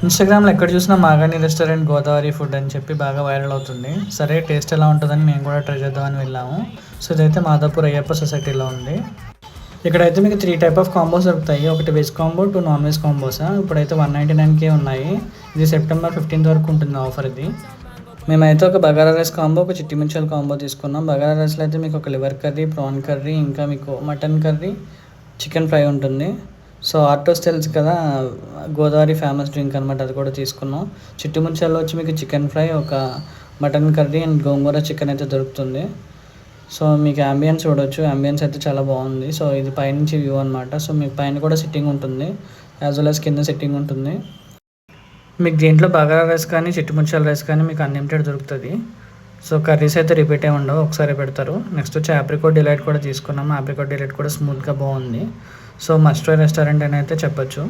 ఇన్స్టాగ్రామ్లో ఎక్కడ చూసినా మాగాని రెస్టారెంట్ గోదావరి ఫుడ్ అని చెప్పి బాగా వైరల్ అవుతుంది. సరే టేస్ట్ ఎలా ఉంటుందని మేము కూడా ట్రై చేద్దామని వెళ్ళాము. సో ఇదైతే మాదాపూర్ అయ్యప్ప సొసైటీలో ఉంది. ఇక్కడైతే మీకు 3 టైప్ ఆఫ్ కాంబోస్ దొరుకుతాయి. ఒకటి veg combo, 2 non veg combos. ఇప్పుడైతే 199కే ఉన్నాయి. ఇది సెప్టెంబర్ 15th వరకు ఉంటుంది ఆఫర్ ఇది. మేమైతే ఒక బగారా రైస్ కాంబో, ఒక చిట్టి మించాల కాంబో తీసుకున్నాం. బగారా రైస్లో అయితే మీకు ఒక లివర్ కర్రీ, ప్రాన్ కర్రీ, ఇంకా మీకు మటన్ కర్రీ, చికెన్ ఫ్రై ఉంటుంది. సో ఆర్టోస్ తెలుసు కదా, గోదావరి ఫేమస్ డ్రింక్ అనమాట, అది కూడా తీసుకున్నాం. చిట్టి ముంచాల్లో వచ్చి మీకు చికెన్ ఫ్రై, ఒక mutton curry and gongura chicken అయితే దొరుకుతుంది. సో మీకు అంబియన్స్ చూడవచ్చు, అంబియన్స్ అయితే చాలా బాగుంది. సో ఇది పైనుంచి వ్యూ అనమాట. సో మీకు పైన కూడా సిట్టింగ్ ఉంటుంది, యాజ్ వెల్ యాజ్ కింద సిట్టింగ్ ఉంటుంది. మీకు దీంట్లో బగారా రైస్ కానీ చిట్టి ముంచాల రైస్ కానీ మీకు అన్లిమిటెడ్ దొరుకుతుంది. సో కర్రీస్ అయితే రిపీట్ అయి ఉండవు, ఒకసారి పెడతారు. నెక్స్ట్ వచ్చి ఆప్రికాట్ డిలైట్ కూడా తీసుకున్నాము. ఆప్రికాట్ డిలైట్ కూడా స్మూత్గా బాగుంది. సో మస్ట్ ట్రై రెస్టారెంట్ అని అయితే చెప్పొచ్చు.